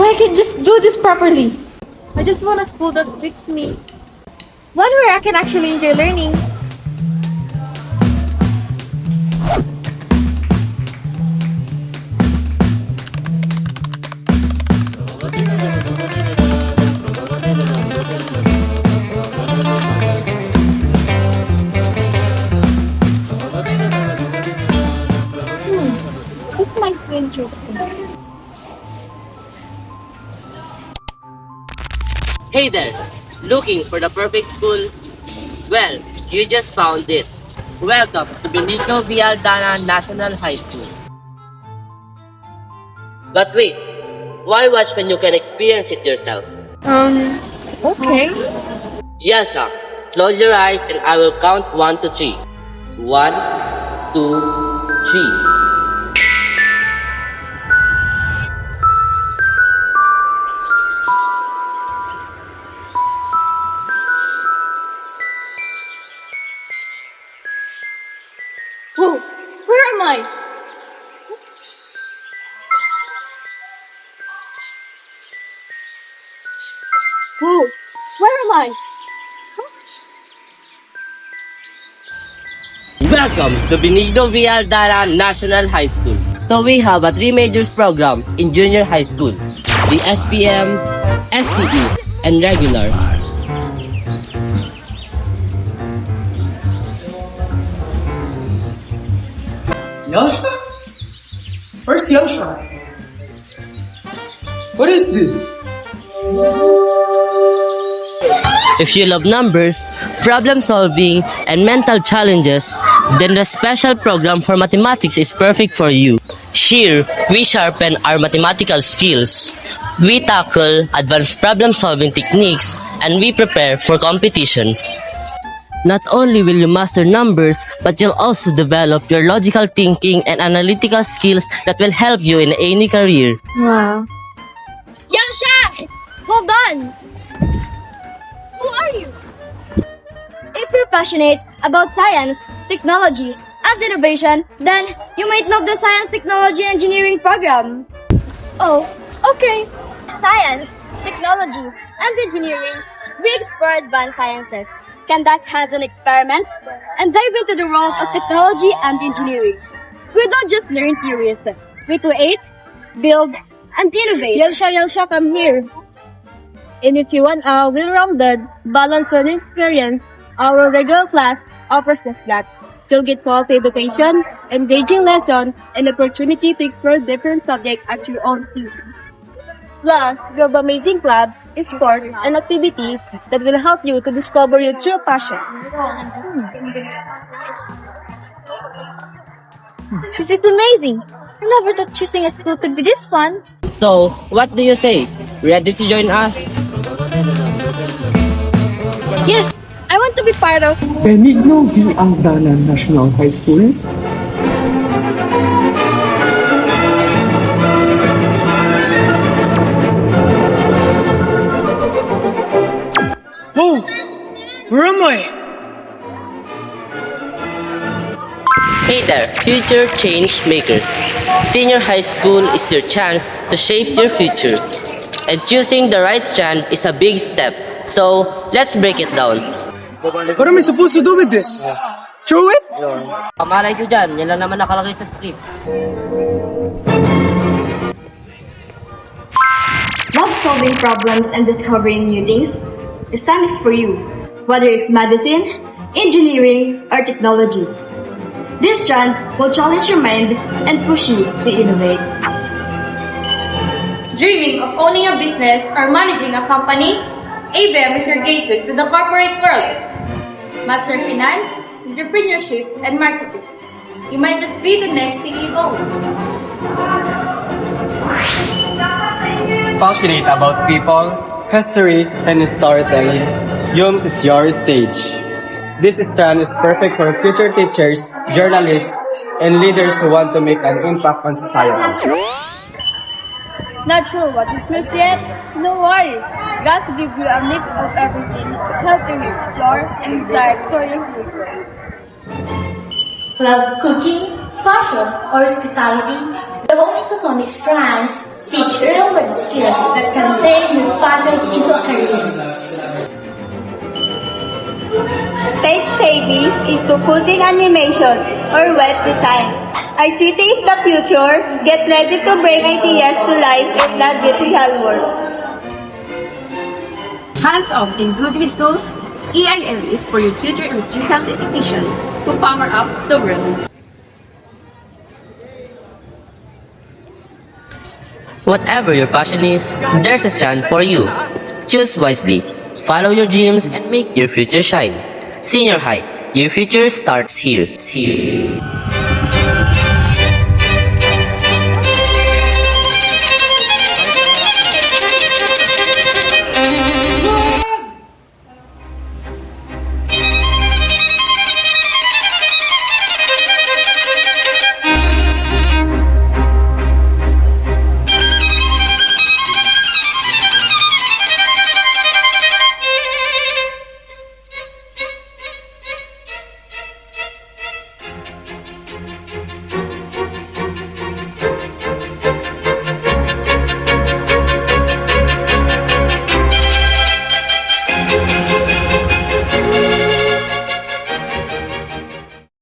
I can just do this properly. I just want a school that fits me. One where I can actually enjoy learning. This might be interesting. Hey there! Looking for the perfect school? Well, you just found it. Welcome to BENIGNO ALDANA National High School. But wait, why watch when you can experience it yourself? Okay. Yelsha, close your eyes and I will count 1 to 3. 1, 2, 3. Whoa, where am I? Whoa, where am I? Welcome to BENIGNO ALDANA National High School. So we have a 3 majors program in junior high school. The SPM, SPE, and regular. Yelsha? Where's Yelsha? What is this? If you love numbers, problem solving, and mental challenges, then the special program for mathematics is perfect for you. Here, we sharpen our mathematical skills. We tackle advanced problem solving techniques, and we prepare for competitions. Not only will you master numbers, but you'll also develop your logical thinking and analytical skills that will help you in any career. Wow. Yelsha! Hold on! Who are you? If you're passionate about science, technology, and innovation, then you might love the Science, Technology, Engineering program. Oh, okay. Science, technology, and engineering, we explore advanced sciences, conduct hands-on experiments, and dive into the world of technology and engineering. We don't just learn theories. We create, build, and innovate. Yelsha, come here. And if you want a well-rounded, balanced learning experience, our regular class offers just that. You'll get quality education, engaging lessons, and opportunity to explore different subjects at your own pace. Plus, we have amazing clubs, sports, and activities that will help you to discover your true passion. This is amazing! I never thought choosing a school could be this fun. So, what do you say? Ready to join us? Yes, I want to be part of. BENIGNO ALDANA National High School? Whoa! Where am I? Hey there, future change makers. Senior high school is your chance to shape your future. And choosing the right strand is a big step. So, let's break it down. What am I supposed to do with this? Throw it? Pamalay ko dyan, yan lang naman nakalagay sa script. Love solving problems and discovering new things? This time is for you, whether it's medicine, engineering, or technology. This strand will challenge your mind and push you to innovate. Dreaming of owning a business or managing a company? ABM is your gateway to the corporate world. Master finance, entrepreneurship, and marketing. You might just be the next CEO. Passionate about people, history, and storytelling, YUM is your stage. This strand is perfect for future teachers, journalists, and leaders who want to make an impact on society. Not sure what to choose yet? No worries. God gives you a mix of everything, helping you explore and decide for your future. Love cooking, fashion, or hospitality? The own economic strands Teach real-world skills that can turn your passion into a career. Tech-savvy into coding animation or web design. ICT is the future. Get ready to bring ideas to life in the digital world. Hands-on and good with tools, EIL is for your future electrician technicians who power up the world. Whatever your passion is, there's a chance for you. Choose wisely, follow your dreams, and make your future shine. Senior High, your future starts here.